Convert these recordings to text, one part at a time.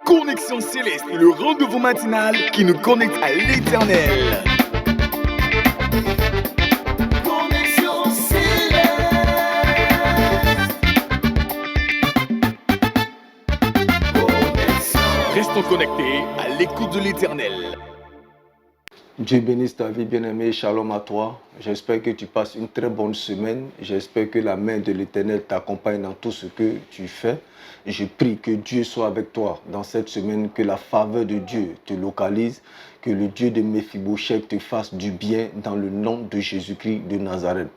Connexion Céleste, le rendez-vous matinal qui nous connecte à l'Éternel. Connexion Céleste. Restons connectés à l'écoute de l'Éternel. Dieu bénisse ta vie, bien-aimé. Shalom à toi. J'espère que tu passes une très bonne semaine. J'espère que la main de l'Éternel t'accompagne dans tout ce que tu fais. Je prie que Dieu soit avec toi dans cette semaine, que la faveur de Dieu te localise, que le Dieu de Mephibosheth te fasse du bien dans le nom de Jésus-Christ de Nazareth.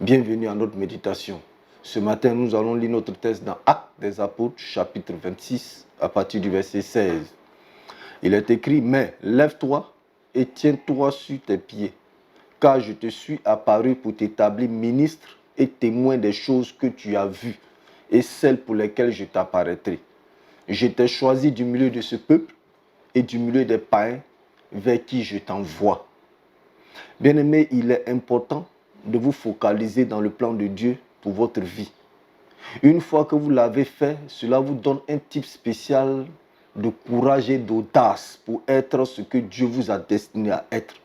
Bienvenue à notre méditation. Ce matin, nous allons lire notre texte dans Actes des Apôtres, chapitre 26, à partir du verset 16. Il est écrit « Mais lève-toi et tiens-toi sur tes pieds, car je te suis apparu pour t'établir ministre et témoin des choses que tu as vues et celles pour lesquelles je t'apparaîtrai. Je t'ai choisi du milieu de ce peuple et du milieu des païens vers qui je t'envoie. » Bien-aimés, il est important de vous focaliser dans le plan de Dieu pour votre vie. Une fois que vous l'avez fait, cela vous donne un type spécial de courage et d'audace pour être ce que Dieu vous a destiné à être.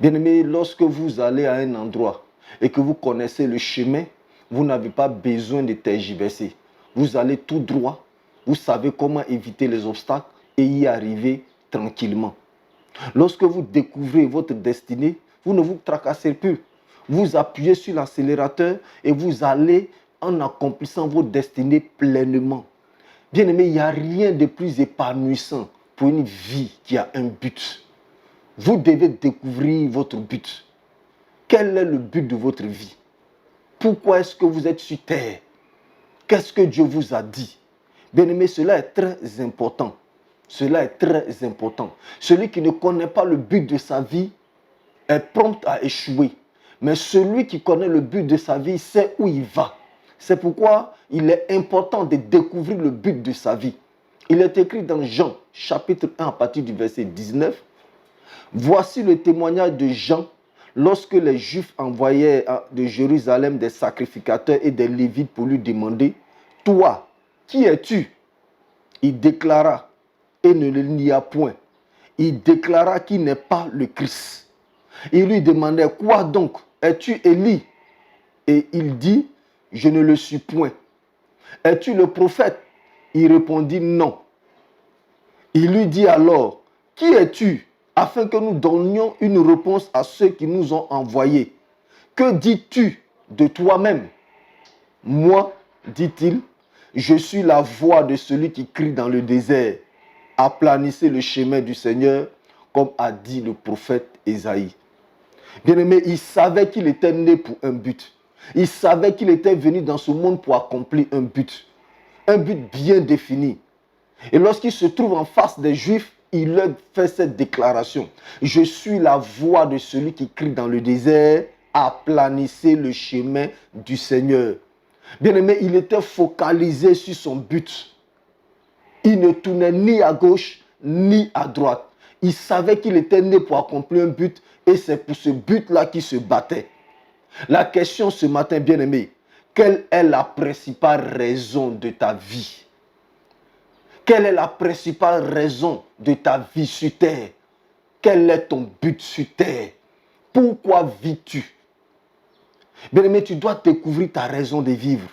Bien-aimés, lorsque vous allez à un endroit et que vous connaissez le chemin, vous n'avez pas besoin de tergiverser. Vous allez tout droit, vous savez comment éviter les obstacles et y arriver tranquillement. Lorsque vous découvrez votre destinée, vous ne vous tracassez plus. Vous appuyez sur l'accélérateur et vous allez en accomplissant vos destinées pleinement. Bien-aimé, il n'y a rien de plus épanouissant pour une vie qui a un but. Vous devez découvrir votre but. Quel est le but de votre vie? Pourquoi est-ce que vous êtes sur terre? Qu'est-ce que Dieu vous a dit? Bien-aimé, cela est très important. Cela est très important. Celui qui ne connaît pas le but de sa vie est prompt à échouer. Mais celui qui connaît le but de sa vie sait où il va. C'est pourquoi il est important de découvrir le but de sa vie. Il est écrit dans Jean, chapitre 1, à partir du verset 19. Voici le témoignage de Jean lorsque les Juifs envoyaient de Jérusalem des sacrificateurs et des Lévites pour lui demander « Toi, qui es-tu » Il déclara, et ne le nia point, il déclara qu'il n'est pas le Christ. Il lui demandait « Quoi donc? Es-tu Élie » Et il dit « Je ne le suis point. » « Es-tu le prophète » Il répondit « Non. » Il lui dit alors « Qui es-tu » afin que nous donnions une réponse à ceux qui nous ont envoyés. « Que dis-tu de toi-même » Moi, dit-il, je suis la voix de celui qui crie dans le désert. Aplanissez le chemin du Seigneur, comme a dit le prophète Ésaïe. Bien-aimé, il savait qu'il était né pour un but. Il savait qu'il était venu dans ce monde pour accomplir un but bien défini. Et lorsqu'il se trouve en face des Juifs, il leur fait cette déclaration. Je suis la voix de celui qui crie dans le désert, aplanissez le chemin du Seigneur. Bien-aimé, il était focalisé sur son but. Il ne tournait ni à gauche, ni à droite. Il savait qu'il était né pour accomplir un but et c'est pour ce but-là qu'il se battait. La question ce matin, bien-aimé, quelle est la principale raison de ta vie? Quelle est la principale raison de ta vie sur terre? Quel est ton but sur terre? Pourquoi vis-tu? Bien-aimé, tu dois découvrir ta raison de vivre.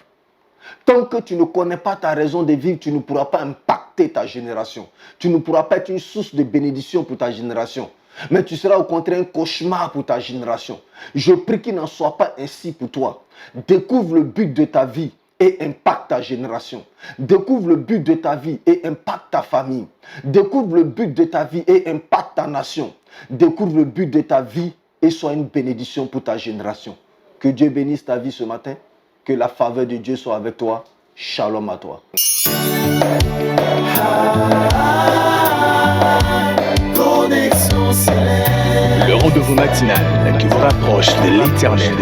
Tant que tu ne connais pas ta raison de vivre, tu ne pourras pas impacter ta génération. Tu ne pourras pas être une source de bénédiction pour ta génération. Mais tu seras au contraire un cauchemar pour ta génération. Je prie qu'il n'en soit pas ainsi pour toi. Découvre le but de ta vie et impacte ta génération. Découvre le but de ta vie et impacte ta famille. Découvre le but de ta vie et impacte ta nation. Découvre le but de ta vie et sois une bénédiction pour ta génération. Que Dieu bénisse ta vie ce matin. Que la faveur de Dieu soit avec toi. Shalom à toi. Le rendez-vous matinal qui vous rapproche de l'Éternel.